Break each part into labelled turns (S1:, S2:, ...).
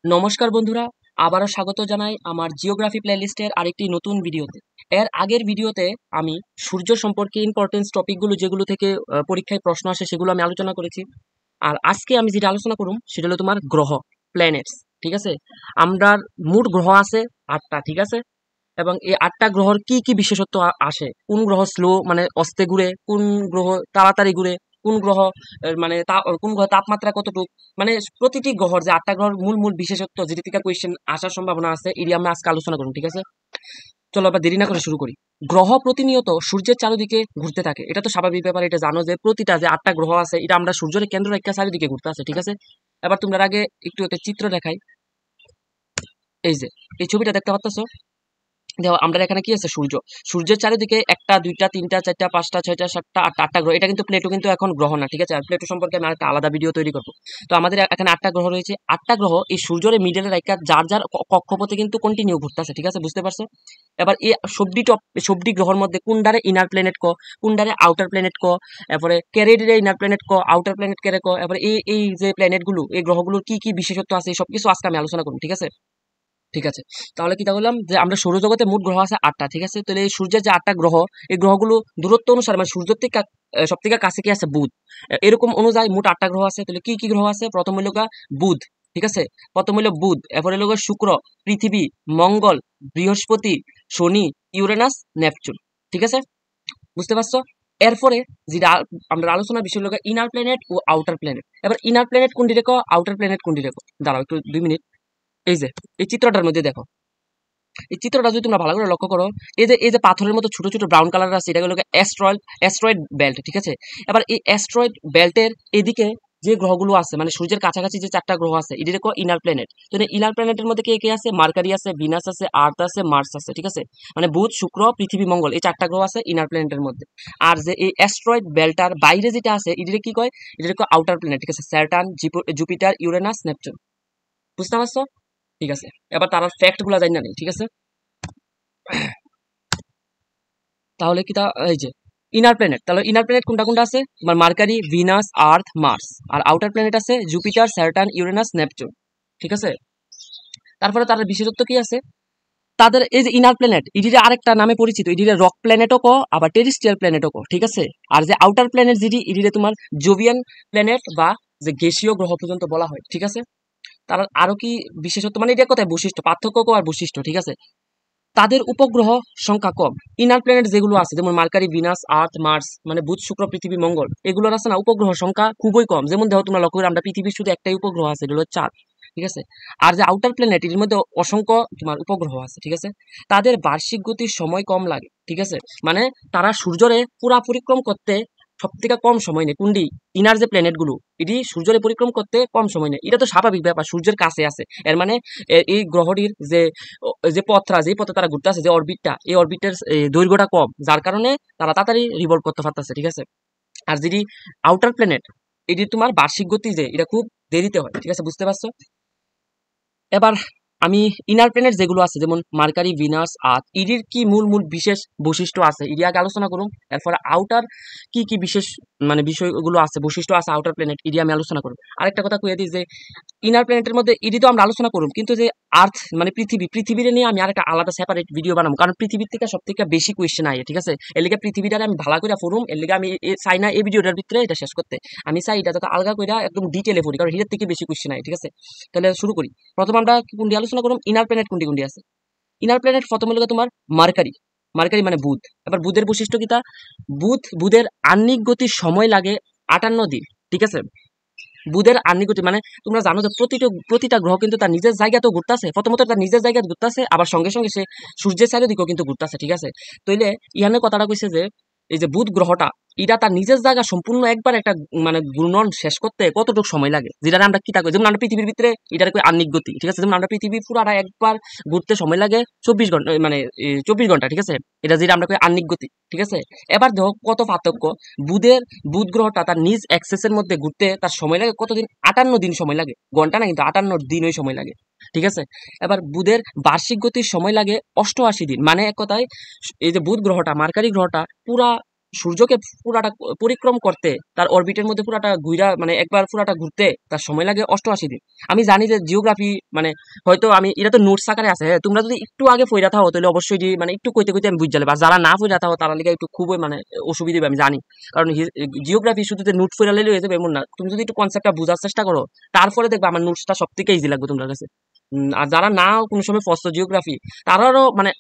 S1: নমস্কার বন্ধুরা, আবারও স্বাগত জানাই আমার জিওগ্রাফি প্লেলিস্টের আরেকটি নতুন ভিডিওতে। এর আগের ভিডিওতে আমি সূর্য সম্পর্কে ইম্পর্টেন্স টপিকগুলো যেগুলো থেকে পরীক্ষায় প্রশ্ন আসে সেগুলো আমি আলোচনা করেছি। আর আজকে আমি যেটা আলোচনা করুম সেটা হলো তোমার গ্রহ, প্ল্যানেটস। ঠিক আছে, আমরা মোট গ্রহ আছে 8টা। ঠিক আছে, এবং এই 8টা গ্রহর কি কি বিশেষত্ব আসে, কোন গ্রহ স্লো মানে অস্তে ঘুরে, কোন গ্রহ তাড়াতাড়ি ঘুরে, কোন গ্রহ মানে কোন গ্রহ তাপমাত্রা কতটুকু, মানে প্রতিটি গ্রহর যে 8টা গ্রহর মূল মূল বিশেষত্ব যেটি থেকে কোয়েশ্চেন আসার সম্ভাবনা আছে, এটি আমরা আজকে আলোচনা করুন। ঠিক আছে, চলো আবার দেরি না করে শুরু করি। গ্রহ প্রতিনিয়ত সূর্যের চারিদিকে ঘুরতে থাকে, এটা তো স্বাভাবিক ব্যাপার। এটা জানো যে প্রতিটা যে 8টা গ্রহ আছে এটা আমরা সূর্যের কেন্দ্র রেখা চারিদিকে ঘুরতে আছে। ঠিক আছে, এবার তোমরা আগে একটু একটা চিত্র দেখাই। এই যে এই ছবিটা দেখতে পাচ্ছ, দেখো আমরা এখানে কি আছে, সূর্য। সূর্যের চারিদিকে 1টা 2টা 3টা 4টা 5টা 6টা 7টা 8টা গ্রহ। এটা কিন্তু প্লেটো কিন্তু এখন গ্রহ না। ঠিক আছে, আর প্লেটো সম্পর্কে আমি একটা আলাদা ভিডিও তৈরি করবো। তো আমাদের এখানে 8টা গ্রহ রয়েছে। 8টা গ্রহ এই সূর্যের মিডলে রাখা যার যার কক্ষপথে কিন্তু কন্টিনিউ ঘুরতেছে। ঠিক আছে, বুঝতে পারছো? এবার এই সবটি গ্রহের মধ্যে কোনটারে ইনার প্ল্যানেট ক, কোনটারে আউটার প্ল্যানেট ক, এরপরে ক্যারেডিরে ইনার প্ল্যানেট ক, আউটার প্ল্যানেট ক্যারে ক, এরপরে এই এই যে প্ল্যানেট গুলো, এই গ্রহগুলোর কি কি বিশেষত্ব আছে, সবকিছু আজকে আমি আলোচনা করবো। ঠিক আছে, ঠিক আছে। তাহলে কি বললাম যে আমরা সৌরজগতে মোট গ্রহ আছে 8টা। ঠিক আছে, তাহলে এই সূর্যের যে 8টা গ্রহ, এই গ্রহগুলো দূরত্ব অনুসারে মানে সূর্য থেকে সব থেকে কাছে কি আছে, বুধ। এরকম অনুযায়ী মোট 8টা গ্রহ আছে। তাহলে কি কি গ্রহ আছে? প্রথম হইল বুধ। ঠিক আছে, প্রথম হইল বুধ, এরপরে হইল শুক্র, পৃথিবী, মঙ্গল, বৃহস্পতি, শনি, ইউরেনাস, নেপচুন। ঠিক আছে, বুঝতে পারছো? এরপরে যেটা আমরা আলোচনার বিষয় হলো ইনার প্ল্যানেট ও আউটার প্ল্যানেট। এবার ইনার প্ল্যানেট কোনটি রেখো, আউটার প্ল্যানেট কোনটি রেখো, দাঁড়াও একটু 2 মিনিট। এই যে এই চিত্রটার মধ্যে দেখো, এই চিত্রটা যদি তোমরা ভালো করে লক্ষ্য করো, এই যে পাথরের মতো ছোট ছোট ব্রাউন কালার আছে, এটা হলো অ্যাস্ট্রয়েড বেল্ট। ঠিক আছে, এবার এই অ্যাস্ট্রয়েড বেল্টের এদিকে যে গ্রহগুলো আছে মানে সূর্যের কাছাকাছি যে 4টা গ্রহ আছে, এটি দেখো ইনার প্ল্যানেট। তো ইনার প্ল্যানেটের মধ্যে কে কে আছে? মার্কারি আছে, ভিনাস আছে, আর্থ আছে, মার্স আছে। ঠিক আছে, মানে বুধ, শুক্র, পৃথিবী, মঙ্গল, এই 4টা গ্রহ আছে ইনার প্ল্যানেটের মধ্যে। আর যে এই অ্যাস্ট্রয়েড বেল্টার বাইরে যেটা আছে, এটিকে কি কয়? এটিকে আউটার প্ল্যানেট। ঠিক আছে, স্যাটার্ন, জুপিটার, ইউরেনাস, নেপচুন। বুঝতে পারছো? ঠিক আছে, এবার তার ফ্যাক্ট গুলা জানি না নেই। ঠিক আছে, তাহলে কি এই যে ইনার প্ল্যানেট, তাহলে ইনার প্ল্যানেট কোনটা কোনটা আছে? তোমার মার্কারি, ভিনাস, আর্থ, মার্স। আর আউটার প্ল্যানেট আছে জুপিটার, স্যাটার্ন, ইউরেনাস, নেপচুন। ঠিক আছে, তারপরে তাদের বিশেষত্ব কি আছে? তাদের এই যে ইনার প্ল্যানেট, এটির আরেকটা নামে পরিচিত, এটির রক প্ল্যানেটও ক, আবার টেরিস্ট্রিয়াল প্ল্যানেটও ক। ঠিক আছে, আর যে আউটার প্ল্যানেট যেটি, এটিরে তোমার জোভিয়ান প্ল্যানেট বা যে গ্যাসীয় গ্রহ পর্যন্ত বলা হয়। ঠিক আছে, তার আরো কি বিশেষত্ব, মানে এটা কোথায় বৈশিষ্ট্য, পার্থক্য আর বৈশিষ্ট্য। ঠিক আছে, তাদের উপগ্রহ সংখ্যা কম। ইনার প্ল্যানেট যেগুলো আছে যেমন মার্কারি, ভিনাস, আর্থ, মার্স, মানে বুধ, শুক্র, পৃথিবী, মঙ্গল, এগুলোর আছে না উপগ্রহ সংখ্যা খুবই কম। যেমন দেখো তোমরা লক্ষ্য করে আমরা পৃথিবীর শুধু একটাই উপগ্রহ আছে, এটা হলো চাঁদ। ঠিক আছে, আর যে আউটার প্ল্যানেট এর মধ্যে অসংখ্য তোমার উপগ্রহ আছে। ঠিক আছে, তাদের বার্ষিক গতির সময় কম লাগে। ঠিক আছে, মানে তারা সূর্যরে পুরা পরিক্রম করতে সব থেকে কম সময় নেয়। কুন্ডি ইনার যে প্ল্যানেট গুলো, এটি সূর্যরে পরিক্রম করতে কম সময় নেয়। এটা তো স্বাভাবিক ব্যাপার, সূর্যের কাছে আছে। এর মানে এই গ্রহটির যে যে পথটা, যে পথে তারা ঘুরতে আছে, যে অরবিটটা, এই অরবিটের দৈর্ঘ্যটা কম, যার কারণে তারা তাড়াতাড়ি রিভলভ করতে পারতেছে। ঠিক আছে, আর যেটি আউটার প্ল্যানেট, এটি তোমার বার্ষিক গতি যে এটা খুব দেরিতে হয়। ঠিক আছে, বুঝতে পারছো? এবার আমি ইনার প্ল্যানেট যেগুলো আছে যেমন মার্কারি, ভিনাস, আর্থ, এটির কি মূল মূল বিশেষ বৈশিষ্ট্য আছে এটি আগে আলোচনা করুন। এরপরে আউটার কি কি বিশেষ মানে বিষয়গুলো আছে, বৈশিষ্ট্য আছে আউটার প্ল্যানেট, এটি আমি আলোচনা করব। আরেকটা কথা কয়ে দিই যে ইনার প্ল্যানেটের মধ্যে এটি তো আমরা আলোচনা করব, কিন্তু যে আর্থ মানে পৃথিবীর নিয়ে আমি আরেকটা আলাদা সেপারেট ভিডিও বানাবো, কারণ পৃথিবীর থেকে সব থেকে বেশি কোয়েশ্চেন আয়। ঠিক আছে, এর লিগে পৃথিবীটারে আমি ভালো করে পড়ুম, এর লিগে আমি চাই না এই ভিডিওটার ভিতরে এটা শেষ করতে। আমি চাই এটা যাতে আলগা করে একদম ডিটেলে পড়ি, কারণ এটার থেকে বেশি কোয়েশ্চেন আয়। ঠিক আছে, তাহলে শুরু করি। প্রথম আমরা কোনটি আলোচনা করব, ইনার প্ল্যানেট কোনটি কোনটি আছে। ইনার প্ল্যানেট প্রথম হলো তোমার মার্কারি। মার্কারি মানে বুধ। এবার বুধের বৈশিষ্ট্য কিতা? বুধের আহ্নিক গতির সময় লাগে 58 দিন। ঠিক আছে, বুধের আহ্নিকগতি মানে তোমরা জানো যে প্রতিটা গ্রহ কিন্তু তার নিজের জায়গাতেও ঘুরতেছে। প্রথমত তার নিজের জায়গায় ঘুরতেছে, আবার সঙ্গে সঙ্গে সে সূর্যের চারিদিকেও কিন্তু ঘুরতেছে। ঠিক আছে, তাইলে ইয়ানে কথাটা কইছে যে এই যে বুধ গ্রহটা, এটা তার নিজের জায়গা সম্পূর্ণ একবার একটা মানে ঘূর্ণন শেষ করতে কতটুকু সময় লাগে, যেটা আমরা কিতা কই, যেমন আমরা পৃথিবীর ভিতরে এটার কই আহ্নিক গতি। ঠিক আছে, যেমন আমরা পৃথিবী পুরাটা একবার ঘুরতে সময় লাগে 24 ঘন্টা, মানে 24 ঘন্টা। ঠিক আছে, এটা যেটা আমরা কই আহ্নিক গতি। ঠিক আছে, এবার দেখো কত পার্থক্য। বুধ গ্রহটা তার নিজ অ্যাক্সেসের মধ্যে ঘুরতে তার সময় লাগে কতদিন? 58 দিন সময় লাগে, ঘন্টা না কিন্তু 58 দিন ওই সময় লাগে। ঠিক আছে, এবার বুধের বার্ষিক গতির সময় লাগে 88 দিন। মানে এক কথায় এই যে বুধ গ্রহটা, মার্কারি গ্রহটা পুরা সূর্যকে পুরাটা পরিক্রম করতে তার অরবিটের মধ্যে পুরাটা ঘুরা মানে একবার পুরাটা ঘুরতে তার সময় লাগে 88 দিন। আমি জানি যে জিওগ্রাফি মানে হয়তো আমি এটা তো নোটস আকারে আছে, হ্যাঁ তোমরা যদি একটু আগে ফইরা থাও তাহলে অবশ্যই মানে একটু কইতে কইতে আমি বুঝ যাবে, আর যারা না ফইরা থাও তারা লিগে একটু খুবই মানে অসুবিধা হবে আমি জানি। কারণ জিওগ্রাফি শুধু যে নোট ফইরা লইলে হয়ে যাবে এমন না, তুমি যদি একটু কনসেপ্টটা বোঝার চেষ্টা করো তারপরে দেখবে আমার নোটসটা সব থেকে ইজি লাগবে তোমার কাছে। আর যারা না কোনো সময় ফসল জিওগ্রাফি তারারও মানে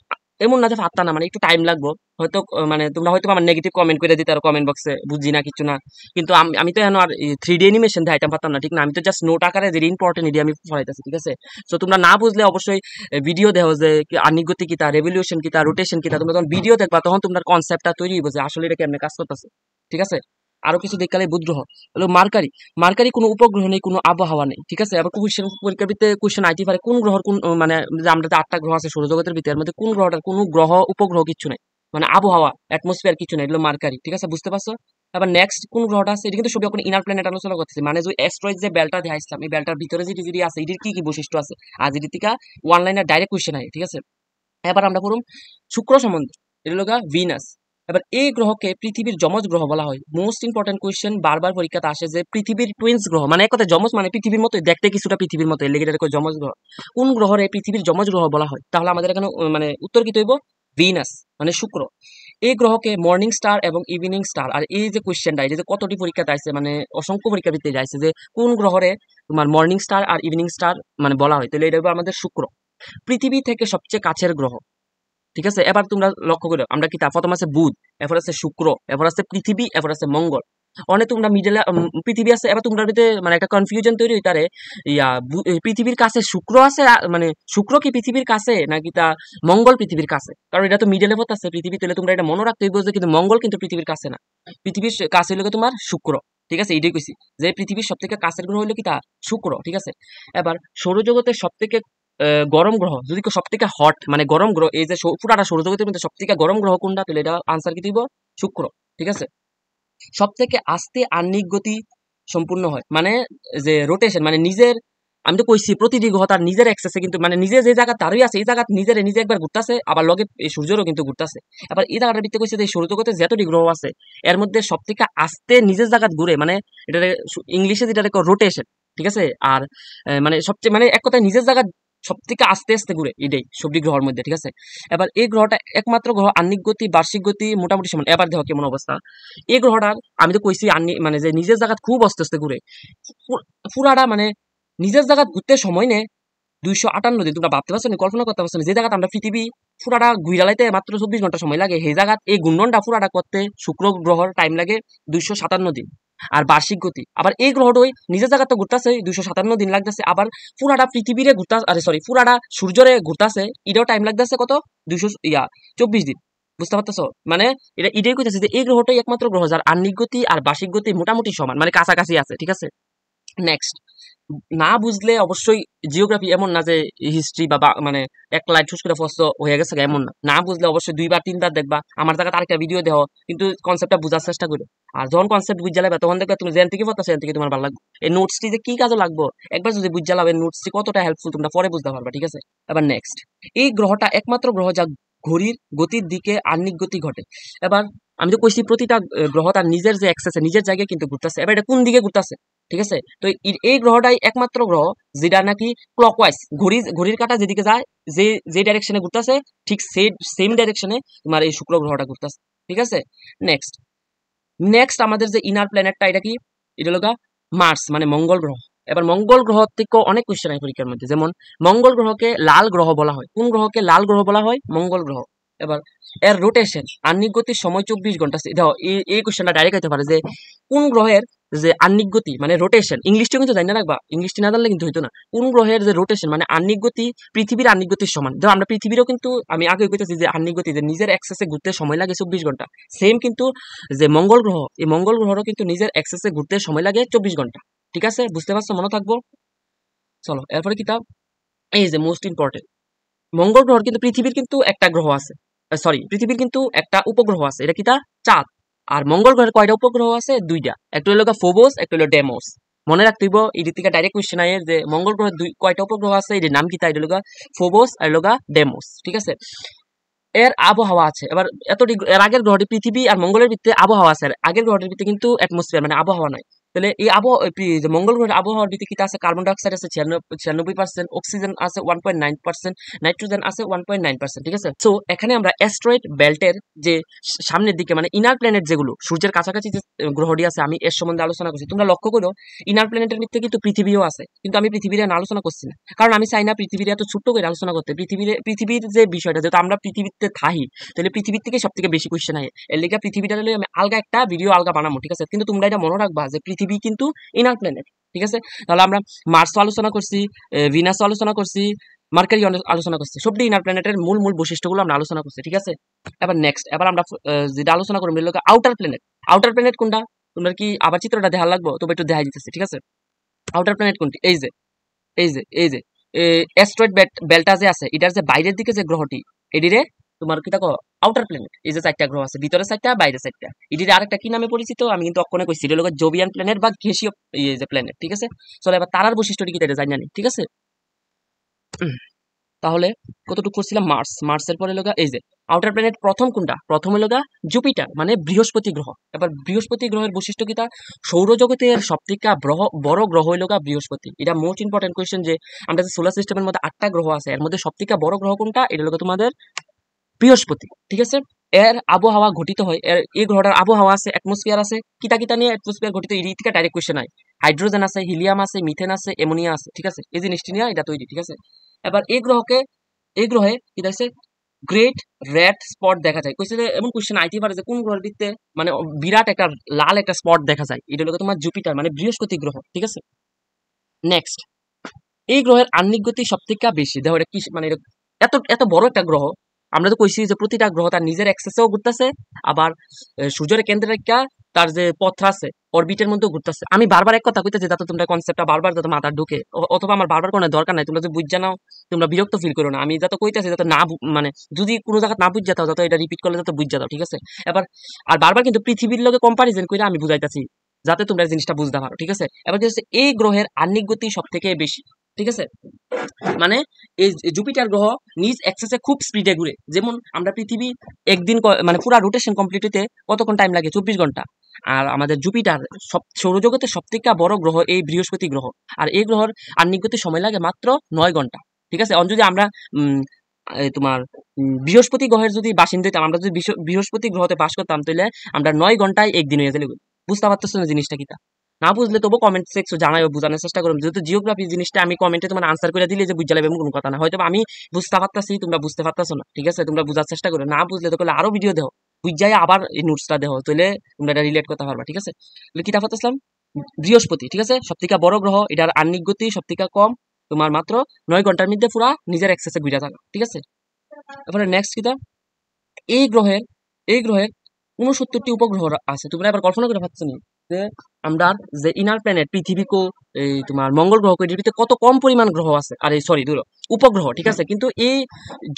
S1: এমন না যে পারতা না, মানে একটু টাইম লাগবে হয়তো। মানে তোমরা হয়তো আমার নেগেটিভ কমেন্ট করে দিতে আর কমেন্ট বক্সে বুঝি না কিছু না, কিন্তু আমি তো এখন আর 3D অ্যানিমেশন দেখাইতাম পারতাম না, ঠিক না? আমি তো জাস্ট নোট আকারে যে ইম্পর্টেন্ট এরিয়া আমি পড়াইতেছি, ঠিক আছে? সো তোমরা না বুঝলে অবশ্যই ভিডিও দেখো যে আনুগত্য কিতা, রেভলিউশন কিতা, রোটেশন কিতা, তোমরা যখন ভিডিও দেখবা তখন তোমার কনসেপ্টটা তৈরি হইব যে আসলে এটা কেমনে কাজ করতেছে, ঠিক আছে? আরো কিছু দেখালে বুধগ্রহ হলো মার্কারি। মার্কারি কোনো উপগ্রহ নেই, কোনো আবহাওয়া নেই, ঠিক আছে? আবার কোশ্চেন পরীক্ষার ভিতরে কোশ্চেন আইতে পারে কোন গ্রহর কোন মানে যে আমরা যে 8টা গ্রহ আছে সৌরজগতের ভিতরে, এর মধ্যে কোন গ্রহটার কোনো গ্রহ উপগ্রহ কিছু নাই, মানে আবহাওয়া অ্যাটমসফিয়ার কিছু নাই, এগুলো মার্কারি, ঠিক আছে? বুঝতে পারছো? আবার নেক্সট কোন গ্রহটা আছে, এটা কিন্তু সবই এখন ইনার প্ল্যানেট আলোচনা করতেছি, মানে যে অ্যাস্ট্রয়েড যে বেলটা দেখাইছিলাম এই বেলটার ভিতরে যেটি যেটি আছে এটির কি কি বৈশিষ্ট্য আছে, আর যেটি থেকে ওয়ান লাইনের ডাইরেক্ট কোশ্চেন হয়, ঠিক আছে? এবার আমরা পড়ুম শুক্র সম্বন্ধে, এটা হলো ভিনাস। এবার এই গ্রহকে পৃথিবীর যমজ গ্রহ বলা হয়। মোস্ট ইম্পর্টেন্ট কোয়েশ্চেন বারবার পরীক্ষাতে আসে যে পৃথিবীর টুইন্স গ্রহ, মানে এক কথায় যমজ মানে পৃথিবীর মতো দেখতে, কিছুটা পৃথিবীর মতো, লেগে এটা যমজ গ্রহ। কোন গ্রহরে পৃথিবীর যমজ গ্রহ বলা হয়? তাহলে আমাদের এখানে মানে উত্তর কি হইব? ভিনাস মানে শুক্র। এই গ্রহকে মর্নিং স্টার এবং ইভিনিং স্টার, আর এই যে কোয়েশ্চেনটা এই যে কতটি পরীক্ষাতে আসছে, মানে অসংখ্য পরীক্ষা ভিত্তিতে যাইছে যে কোন গ্রহরে তোমার মর্নিং স্টার আর ইভিনিং স্টার মানে বলা হয়, তাহলে এটা হবে আমাদের শুক্র। পৃথিবী থেকে সবচেয়ে কাছের গ্রহ, ঠিক আছে? এবার তোমরা লক্ষ্য করো আমরা কি তা প্রথম আছে বুধ, এরপর আছে শুক্র, এরপর আছে পৃথিবী, এরপর আছে মঙ্গল। অনেক তোমরা মিডলে পৃথিবী আছে, এবার তোমরা ভিতরে মানে একটা কনফিউশন তৈরি হইতারে পৃথিবীর কাছে শুক্র আছে, মানে শুক্র কি পৃথিবীর কাছে নাকি তা মঙ্গল পৃথিবীর কাছে, কারণ এটা তো মিডলে আছে পৃথিবী, তাহলে তোমরা এটা মনে রাখতে হইব যে কিন্তু মঙ্গল কিন্তু পৃথিবীর কাছে না, পৃথিবীর কাছে হইলো তোমার শুক্র, ঠিক আছে? এইটাই কইছি যে পৃথিবীর সব থেকে কাছের গ্রহ হইলো কি তা শুক্র, ঠিক আছে? এবার সৌরজগতের সব থেকে গরম গ্রহ, যদি সব থেকে হট মানে গরম গ্রহ, এই যে পুরাটা সৌরজগতের মধ্যে সব থেকে গরম গ্রহ কোনটা, তাহলে এটা আনসার কি দিব? শুক্র, ঠিক আছে? সব থেকে আস্তে আহ্নিক গতি সম্পূর্ণ হয়, মানে যে রোটেশন মানে নিজের, আমি তো কইছি প্রতিটি গ্রহ তার নিজের এক্সেসে কিন্তু মানে নিজে যে জায়গা তারই আছে এই জায়গা নিজে একবার ঘুরতেছে, আবার লগে এই সূর্যেরও কিন্তু ঘুরতেছে। আবার এই জায়গাটার ভিত্তি কইছে যে সৌরজগতে যতটি গ্রহ আছে এর মধ্যে সব থেকে আস্তে নিজের জায়গা ঘুরে, মানে এটা ইংলিশে যেটা রোটেশন, ঠিক আছে? আর মানে সবচেয়ে মানে এক কথায় নিজের জায়গা সব থেকে আস্তে আস্তে ঘুরে, এটাই সবটি গ্রহের মধ্যে, ঠিক আছে? এবার এই গ্রহটা একমাত্র গ্রহ আহ্নিক গতি বার্ষিক গতি মোটামুটি সমান। এবার দেখো কেমন অবস্থা এই গ্রহটার, আমি তো কইছি মানে যে নিজের জায়গা খুব আস্তে আস্তে ঘুরে, পুরাটা মানে নিজের জায়গা ঘুরতে সময় নেয় 258 দিন। তোমরা ভাবতে পারছো না, কল্পনা করতে পারছো না, যে জায়গাটা আমরা পৃথিবী পুরাটা ঘুরালাইতে মাত্র 24 ঘন্টা সময় লাগে, সেই জায়গা এই ঘূর্ণনটা পুরাটা করতে শুক্র গ্রহর টাইম লাগে 257 দিন। আর বার্ষিক গতি আবার এই গ্রহটাই নিজের জায়গা তো ঘুরতেছে 257 দিন লাগতেছে, আবার পুরাটা পৃথিবীরে ঘুরতে, আরে সরি পুরাটা সূর্যরে ঘুরতেছে, এটাও টাইম লাগতেছে কত 224 দিন। বুঝতে পারতেছো? মানে এটা এটাই কইতেছে যে এই গ্রহটাই একমাত্র গ্রহ যার আহ্নিক গতি আর বার্ষিক গতি মোটামুটি সমান, মানে কাছাকাছি আছে, ঠিক আছে? নেক্সট, না বুঝলে অবশ্যই জিওগ্রাফি এমন না যে হিস্ট্রি বা মানে এক লাইট ঠুস করে ফসল হয়ে গেছে এমন না, না বুঝলে অবশ্যই 2 বার 3 বার দেখবা, আমার জায়গায় আরেকটা ভিডিও দেখো, কিন্তু কনসেপ্টটা বোঝার চেষ্টা করো। আর যখন কনসেপ্ট বুঝে যাবে তখন দেখবে তুমি যেন থেকে পড়তেছো সেখান থেকে তোমার ভালো লাগবে। এই নোটসটি যে কি কাজে লাগবে একবার যদি বুঝে যাবে নোটসটি কতটা হেল্পফুল তোমরা পরে বুঝতে পারবা, ঠিক আছে? এবার নেক্সট, এই গ্রহটা একমাত্র গ্রহ যা ঘড়ির গতির দিকে আহ্নিক গতি ঘটে। এবার আমি তো কইছি প্রতিটা গ্রহ তার নিজের যে এক্সেসে নিজের জায়গায় কিন্তু ঘুরতেছে, এবার এটা কোন দিকে ঘুরতেছে, ঠিক আছে? তো এই গ্রহটাই একমাত্র গ্রহ যেটা নাকি ক্লকওয়াইজ ঘড়ির কাঁটা যেদিকে যায়, যে যে ডাইরেকশনে ঘুরতেছে ঠিক সেম ডাইরেকশনে তোমার এই শুক্র গ্রহটা ঘুরতেছে, ঠিক আছে? নেক্সট নেক্সট আমাদের যে ইনার প্ল্যানেটটা এটা কি, এটা হলো মার্স মানে মঙ্গল গ্রহ। এবার মঙ্গল গ্রহ থেকে অনেক কোশ্চেন হয় পরীক্ষার মধ্যে, যেমন মঙ্গল গ্রহকে লাল গ্রহ বলা হয়। কোন গ্রহকে লাল গ্রহ বলা হয়? মঙ্গল গ্রহ। এবার এর রোটেশন আহ্নিক গতির সময় 24 ঘন্টা। দেখো এই কোশ্চেনটা ডাইরেক্ট হতে পারে যে কোন গ্রহের যে আহ্নিক গতি মানে রোটেশন, ইংলিশটা কিন্তু জানি না রাখবা, ইংলিশটি না জানলে কিন্তু হইতো না। কোন গ্রহের যে রোটেশন মানে আহ্নিক গতি পৃথিবীর আহ্নিক গতির সমান। ধরো আমরা পৃথিবীরও কিন্তু আমি আগে কইতেছি যে আহ্নিক গতি যে নিজের এক্সেসে ঘুরতে সময় লাগে 24 ঘন্টা, সেম কিন্তু যে মঙ্গল গ্রহ, এই মঙ্গল গ্রহেরও কিন্তু নিজের এক্সেসে ঘুরতে সময় লাগে 24 ঘন্টা, ঠিক আছে? বুঝতে পারছো? মনে থাকবো। চলো এরপরে কিতাব, এই যে মোস্ট ইম্পর্টেন্ট, মঙ্গল গ্রহের কিন্তু পৃথিবীর কিন্তু একটা গ্রহ আছে, সরি পৃথিবীর কিন্তু একটা উপগ্রহ আছে, এটা কিতা? চাঁদ। আর মঙ্গল গ্রহের কয়টা উপগ্রহ আছে? 2টা, একটা হলো ফোবস, একটা হলো ডেমোস। মনে রাখতে হইব এই থেকে ডাইরেক্ট কোশ্চেন আয় যে মঙ্গল গ্রহের কয়টা উপগ্রহ আছে, এর নাম কিতা? এটা হলো ফোবস আর হলো ডেমোস, ঠিক আছে? এর আবহাওয়া আছে। এবার এত এর আগের গ্রহটি পৃথিবী আর মঙ্গলের ভিত্তিতে আবহাওয়া আছে, আর আগের গ্রহটির ভিত্তিতে কিন্তু অ্যাটমসফিয়ার মানে আবহাওয়া নাই। তাহলে এই মঙ্গল গ্রহের আবহাওয়ার ভিত্তিতে কিতা আছে, কার্বন ডাইঅক্সাইড আছে 96%, অক্সিজেন আছে 1.9%, নাইট্রোজেন আছে 1.9%। ঠিক আছে, সো এখানে আমরা অ্যাস্ট্রয়েড বেল্টের যে সামনের দিকে মানে ইনার প্ল্যানেট যেগুলো সূর্যের কাছাকাছি যে গ্রহটি আছে, আমি এর সম্বন্ধে আলোচনা করছি। তোমরা লক্ষ্য করো ইনার প্ল্যানেটের ভিত্তিতে কিন্তু পৃথিবীও আছে, কিন্তু আমি পৃথিবীর না আলোচনা করছি না, কারণ আমি চাই না পৃথিবীর এত ছোট্ট করে আলোচনা করতে। পৃথিবীর যে বিষয়টা, যেহেতু আমরা পৃথিবীতে থাকি, তাহলে পৃথিবীর থেকে সব থেকে বেশি কোয়েশ্চেন হয়। এর লেগে পৃথিবীটা হলে আমি আলগা একটা ভিডিও আলগা বানাবো। ঠিক আছে, কিন্তু তোমরা এটা মনে রাখবা যে পৃথিবী কিন্তু ইনার প্ল্যানেট। ঠিক আছে, তাহলে আমরা মার্সও আলোচনা করছি, ভিনাসও আলোচনা করছি, মার্কারি আলোচনা করছি, সবটি ইনার প্ল্যানেটের মূল মূল বৈশিষ্ট্যগুলো আমরা আলোচনা করছি। ঠিক আছে, এবার নেক্সট, এবার আমরা যেটা আলোচনা করবো আউটার প্ল্যানেট। আউটার প্ল্যানেট কোনটা, তোমরা কি আবার চিত্রটা দেখা লাগবো? তবে একটু দেখা দিতেছে। ঠিক আছে, আউটার প্ল্যানেট কোনটি, এই যে অ্যাস্ট্রয়েড বেল্টা যে আছে, এটার যে বাইরের দিকে যে গ্রহটি, এটিরে তোমার কি দেখো আউটার প্ল্যানেট। এই যে 4টা গ্রহ আছে, ভিতরে 4টা, বাইরে 4টা। এটির আরেকটা কি নামে পরিচিত, আমি কিন্তু অক্ষণে কইছি, এটা হলো জোবিয়ান প্ল্যানেট বা গ্যাসীয় এই যে প্ল্যানেট। ঠিক আছে, চলো এবার তারার বৈশিষ্ট্যটি কি এটা জানি না। ঠিক আছে, তাহলে কতটুকু করছিলাম, মার্সের পরে লগা এই যে আউটার প্ল্যানেট প্রথম কোনটা, প্রথম হলো জুপিটার মানে বৃহস্পতি গ্রহ। এবার বৃহস্পতি গ্রহের বৈশিষ্ট্য কিটা, সৌরজগতের সবথেকে বড় গ্রহ হইল বৃহস্পতি। এটা মোস্ট ইম্পর্টেন্ট কোয়েশ্চেন, যে আমরা যে সোলার সিস্টেমের মধ্যে 8টা গ্রহ আছে, এর মধ্যে সবথেকে বড় গ্রহ কোনটা, এটা হলো তোমাদের বৃহস্পতি। ঠিক আছে, এর আবহাওয়া গঠিত হয়, এই গ্রহটার আবহাওয়া আছে, অ্যাটমসফিয়ার আছে, কিতা নিয়ে অ্যাটমসফিয়ার গঠিত, এই থেকে ডাইরেক্ট কোয়েশ্চেন হয়। হাইড্রোজেন আছে, হিলিয়াম আছে, মিথেন আছে, অ্যামোনিয়া আছে। ঠিক আছে, এই জিনিসটি নিয়ে এটা তৈরি। ঠিক আছে, এবার এই গ্রহে কি দেখছে, গ্রেট রেড স্পট দেখা যায়। কইছে যে এমন কোশ্চেন আইতে পারে যে কোন গ্রহের ভিত্তিতে মানে বিরাট একটা লাল একটা স্পট দেখা যায়, এটা হলো তোমার জুপিটার মানে বৃহস্পতি গ্রহ। ঠিক আছে, নেক্সট, এই গ্রহের আহ্নিক গতি সব থেকে বেশি। দেখো এটা কি মানে এত এত বড় একটা গ্রহ, আমরা তো কইছি যে প্রতিটা গ্রহ তার নিজের এক্সেসেও ঘুরতেছে, আবার সূর্যের কেন্দ্রে রেখা তার যে পথ আছে অরবিটের মধ্যে ঘুরতেছে। আমি বারবার এক কথা কইতেছি যাতে তোমরা কনসেপ্টটা বারবার যাতে মাথা ঢুকে, অথবা আমার বারবার কোনো দরকার নাই, তোমরা যদি বুঝ নাও তোমরা বিরক্ত ফিল করো না। আমি যাতে কইতেছি যাতে না মানে যদি কোনো জায়গা না বুঝ যাও যাতে এটা রিপিট করলে যাতে বুঝ যাও। ঠিক আছে, এবার আর বারবার কিন্তু পৃথিবীর লগে কম্পারিজন করে আমি বুঝাইতেছি যাতে তোমরা জিনিসটা বুঝতে পারো। ঠিক আছে, এবার কি হচ্ছে, এই গ্রহের আহ্নিক গতি সব থেকে বেশি। ঠিক আছে, মানে এই জুপিটার গ্রহ নিজ অ্যাক্সেসে খুব স্পিডে ঘুরে। যেমন আমরা পৃথিবী একদিন মানে পুরা রোটেশন কমপ্লিট হতে কতক্ষণ টাইম লাগে, 24 ঘন্টা। আর আমাদের জুপিটার সৌরজগতের সব থেকে বড় গ্রহ এই বৃহস্পতি গ্রহ, আর এই গ্রহর আহ্নিক গতি সময় লাগে মাত্র 9 ঘন্টা। ঠিক আছে, যদি আমরা তোমার বৃহস্পতি গ্রহের যদি বাসিন্দা হইতাম, আমরা যদি বৃহস্পতি গ্রহতে বাস করতাম, তাহলে আমরা 9 ঘন্টায় একদিন হয়ে গেলে। বুঝতে পারতেছো না জিনিসটা কিটা? না বুঝলে তবু কমেন্ট সেক্সে জানাই, বোঝানোর চেষ্টা করুন। যেহেতু জিওগ্রাফি জিনিসটা আমি কমেন্টে তোমার আনসার করে দিলে যে বুঝা লাগবে এমন কোনো কথা না। হয়তো আমি বুঝতে পারতাছি, তোমরা বুঝতে পারতাছো না। ঠিক আছে, তোমরা বুঝার চেষ্টা করো, না বুঝলে তো করলে আরো ভিডিও দেও, বুঝাই আবার এই নোটসটা দেও, তাহলে তোমরা এটা রিলেট করতে পারবা। ঠিক আছে, তাহলে কিতা পারতাম, বৃহস্পতি। ঠিক আছে, সব থেকে বড় গ্রহ, এটার আহ্নিক গতি সব থেকে কম, তোমার মাত্র 9 ঘন্টার মধ্যে পুরা নিজের এক্সেসে ঘুরে থাকা। ঠিক আছে, তারপরে নেক্সট কিতা, এই গ্রহের এই গ্রহের 69টি উপগ্রহ আছে। তোমরা এবার কল্পনা করে পাচ্ছ না যে আমরা যে ইনার প্ল্যানেট পৃথিবীকে এই তোমার মঙ্গল গ্রহ এর ভিতরে কত কম পরিমাণ গ্রহ আছে, আর এই সরি দূর উপগ্রহ। ঠিক আছে, কিন্তু এই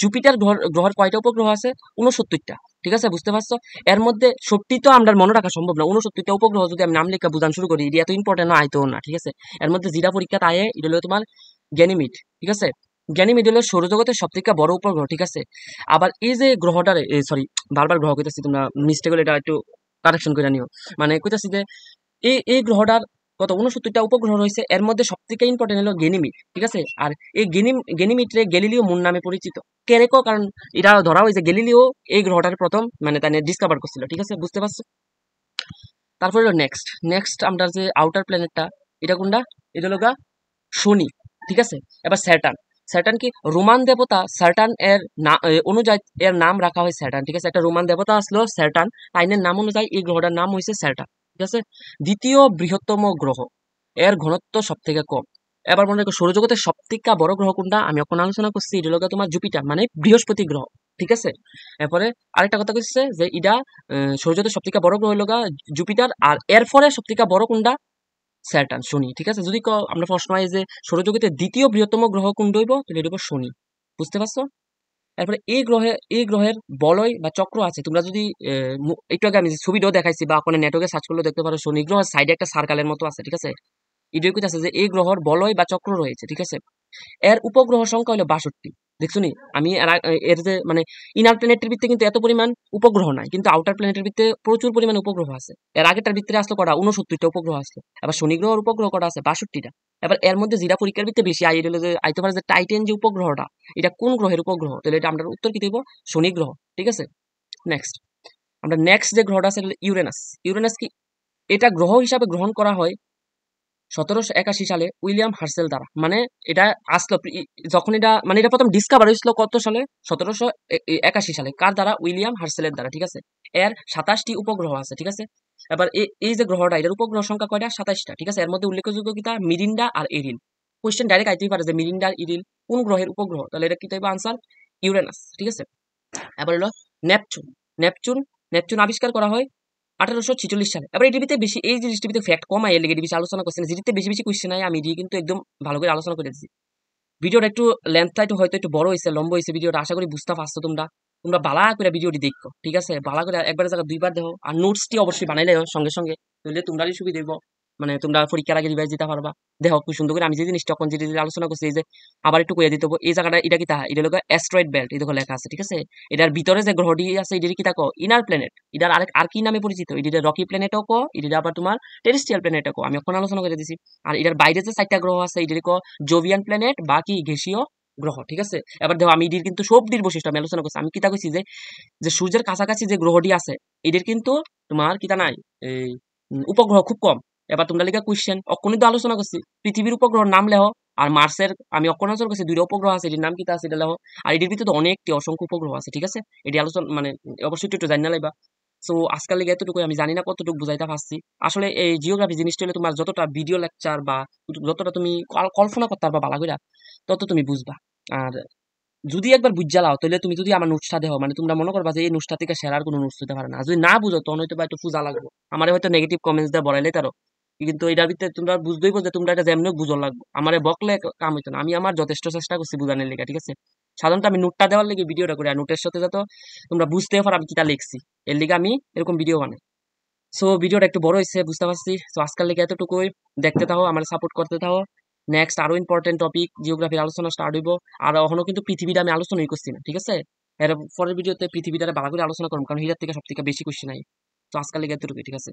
S1: জুপিটার গ্রহের কয়টা উপগ্রহ আছে, 69টা। ঠিক আছে, বুঝতে পারছো, এর মধ্যে 70 তো আমরা মনে রাখা সম্ভব না। 69টা উপগ্রহ যদি আমি নাম লেখা বোঝানো শুরু করি, এটা এত ইম্পর্টেন্ট না আইতো না। ঠিক আছে, এর মধ্যে যেটা পরীক্ষা আয়ে এটা হলো তোমার গ্যানিমিড। ঠিক আছে, গ্যানিমিড হলো সৌরজগতের সব থেকে বড় উপগ্রহ। ঠিক আছে, আবার এই যে গ্রহটার সরি বারবার গ্রহ কইতাছি, তোমরা মিস্টেক হলে এটা একটু কারেকশন করে নিও। মানে কইতাছি যে এই গ্রহটার কত 69টা উপগ্রহ রয়েছে, এর মধ্যে সব থেকে ইম্পর্টেন্ট হলো গেনিমিড। ঠিক আছে, আর এই গেনিমিডরে গ্যালিলিও মুন নামে পরিচিত। কেরেকো, কারণ এটা ধরা হয় যে গ্যালিলিও এই গ্রহটার প্রথম মানে তাই ডিসকভার করছিল। ঠিক আছে, বুঝতে পারছো। তারপরে নেক্সট আমরা যে আউটার প্ল্যানেটটা, এটা কোনটা, এটা হলো শনি। ঠিক আছে, এবার স্যাটার্ন কি রোমান দেবতা স্যাটার্ন এর অনুযায়ী এর নাম রাখা হয় স্যাটার্ন। ঠিক আছে, একটা রোমান দেবতা আসলো স্যাটার্ন, তাইনের নাম অনুযায়ী এই গ্রহটার নাম হয়েছে স্যাটার্ন। ঠিক আছে, দ্বিতীয় বৃহত্তম গ্রহ, এর ঘনত্ব সব থেকে কম। এবার মনে রাখো সৌরজগতের সব থেকে বড় গ্রহ কোনটা, আমি এখন আলোচনা করছি, এটা হলো তোমার জুপিটার মানে বৃহস্পতি গ্রহ। ঠিক আছে, এরপরে আরেকটা কথা কইছে যে এটা সৌরজগতের সব থেকে বড় গ্রহ হলো জুপিটার, আর এরপরে সব থেকে বড় কোনটা, স্যাটার্ন শনি। ঠিক আছে, যদি আমরা প্রশ্ন হয় যে সৌরজগতের দ্বিতীয় বৃহত্তম গ্রহ কোনটা হইব, তাহলে এটা হইব শনি। বুঝতে পারছো। এরপরে এই গ্রহের বলয় বা চক্র আছে। তোমরা যদি একটু আগে আমি ছবিটাও দেখাইছি বা কোনো নেটওয়ার্কে সার্চ করলে দেখতে পারো, শনি গ্রহের সাইডে একটা সার্কালের মতো আছে। ঠিক আছে, এটাই আছে যে এই গ্রহের বলয় বা চক্র রয়েছে। ঠিক আছে, এর উপগ্রহ সংখ্যা হলো 62। দেখছো নি আমি এর যে মানে ইনার প্ল্যানেটের ভিতরে কিন্তু এত পরিমাণ উপগ্রহ নাই, কিন্তু আউটার প্ল্যানেটের ভিতরে প্রচুর পরিমাণে উপগ্রহ আছে। এর আগেরটার ভিতরে আসলো কটা 69টা উপগ্রহ আসলো। এবার শনি গ্রহের উপগ্রহ কটা আছে 62টা। এবার এর মধ্যে যেটা পরীক্ষার ভিতরে বেশি আই হলো যে আইতে পারে যে টাইটেন যে উপগ্রহটা, এটা কোন গ্রহের উপগ্রহ? তাহলে এটা আমরা উত্তর কি দেব? শনি গ্রহ। ঠিক আছে, নেক্সট আমরা নেক্সট যে গ্রহটা আছে ইউরেনাস। ইউরেনাস কি এটা গ্রহ হিসাবে গ্রহণ করা হয় 1781 সালে উইলিয়াম হার্সেল দ্বারা। মানে এটা আসলো যখন এটা মানে এটা প্রথম ডিসকভার হয়েছিল কত সালে? 1781 সালে। কার দ্বারা? উইলিয়াম হার্সেলের দ্বারা। ঠিক আছে, এর 27টি উপগ্রহ আছে। ঠিক আছে, এবার এই যে গ্রহটা এটার উপগ্রহ সংখ্যা কয়টা? 27টা। ঠিক আছে, এর মধ্যে উল্লেখযোগ্য কিতা? মিরিন্ডা আর এরিল। কোয়েশ্চেন ডাইরেক্ট আইতেই পারে যে মিরিন্ডা আর ইরিল কোন গ্রহের উপগ্রহ? তাহলে এটা কি টাইপ আনসার? ইউরেনাস। ঠিক আছে, এবার হলো নেপচুন। নেপচুন নেপচুন আবিষ্কার করা হয় 1846 সালে। এবার এটির ভিতরে বেশি এই জিনিসটির ভিতরে ফ্যাক্ট কম আয় লেগে বেশি আলোচনা করছে না, যেটিতে বেশি বেশি কোয়েশ্চেন আয় আমি এটি কিন্তু একদম ভালো করে আলোচনা করে দিচ্ছি। ভিডিওটা একটু লেন্থটা একটু হয়তো একটু বড় হয়েছে, লম্বা হয়েছে ভিডিওটা, আশা করি বুঝতে পারছো তোমরা। তোমরা বালা করে ভিডিওটি দেখো। ঠিক আছে, বালা করে একবার জায়গা দুইবার দেখো, আর নোটসটি অবশ্যই বানাইলে সঙ্গে সঙ্গে, তাহলে তোমরাই সুবিধা দেবো। মানে তোমরা পরীক্ষার আগে রিভাইজ দিতে পারবা। দেখো খুব সুন্দর করে আমি যে জিনিসটা এখন যেটি আলোচনা করছি, এই যে আবার একটু কয়ে দিতে হবে এই জায়গাটা এটা কি তাহা, এটা হলো অ্যাস্ট্রয়েড বেল্ট, এই দেখো লেখা আছে। ঠিক আছে, এটার ভিতরে যে গ্রহটি আছে এটার কি তাকো? Inner planet. এটার আরেক আর কি নামে পরিচিত? এটা রকি প্ল্যানেটও কো, এটা আবার তোমার টেরেস্ট্রিয়াল প্ল্যানেটও কো, আমি এখন আলোচনা করে দিছি। আর এটার বাইরে যে 4টা গ্রহ আছে এটার কো জোভিয়ান প্ল্যানেট বা কি গ্যাসীয় গ্রহ। ঠিক আছে, এবার দেখো আমি এটির কিন্তু সবটির বৈশিষ্ট্য আমি আলোচনা করছি। আমি কিতা কইছি যে যে সূর্যের কাছাকাছি যে গ্রহটি আছে এদের কিন্তু তোমার কিতা নাই, এই উপগ্রহ খুব কম। এবার তোমরা লিখা কোয়েশ্চেন অক্ষণই তো আলোচনা করছি, পৃথিবীর উপগ্রহের নাম লেহ, আর মার্সের আমি অক্ষণ আলোচনা করছি 2টা উপগ্রহ আছে, এটির নাম কিতা আছে এটা লেহ। আর এটির ভিতরে তো অনেকটি অসংখ্য উপগ্রহ আছে। ঠিক আছে, এটি আলোচনা মানে অবশ্যই একটু জানি না লাইবা। সো আজকাল লিগে এতটুকু, আমি জানি না কতটুকু বুঝাইতে পারছি। আসলে এই জিওগ্রাফি জিনিসটা হলে তোমার যতটা ভিডিও লেকচার বা যতটা তুমি কল্পনা করতে পারবা বালা কইরা, তত তুমি বুঝবা। আর যদি একবার বুঝা লাও তাহলে তুমি যদি আমার নোটসটা দেখো মানে তোমরা মনে করবা যে এই নোটসটা থেকে সেরা আর কোনো নোটস হতে পারে না। যদি না বুঝো তখন হয়তো বা একটু ফুজা লাগবে, আমার হয়তো নেগেটিভ কমেন্টস দিয়ে বড়াইলে তারও, কিন্তু এটার ভিতরে তোমরা বুঝতেই যে তোমরা এটা যেমন বুঝো লাগবে, আমারে বকলে কাম হইতো না। আমি আমার যথেষ্ট চেষ্টা করছি বুঝানোর লেগে। ঠিক আছে, সাধারণত আমি নোটটা দেওয়ার লেগে ভিডিওটা করি, আর নোটের সাথে যাতে তোমরা বুঝতে পারো আমি কিটা লিখছি, এর লিগে আমি এরকম ভিডিও বানাই। সো ভিডিওটা একটু বড় হয়েছে বুঝতে পারছি। তো আজকাল লেগে এতটুকুই, দেখতে থাকো, আমার সাপোর্ট করতে থাকো। নেক্সট আরো ইম্পর্টেন্ট টপিক জিওগ্রাফির আলোচনা স্টার্ট হইব। আর এখনো কিন্তু পৃথিবীটা আমি আলোচনাই করছি না। ঠিক আছে, এর পরের ভিডিওতে পৃথিবীটা ভালো করে আলোচনা করবো, কারণ হিটার থেকে সব থেকে বেশি কোশ্চেন নাই। তো আজকাল লেগে এতটুকুই। ঠিক আছে।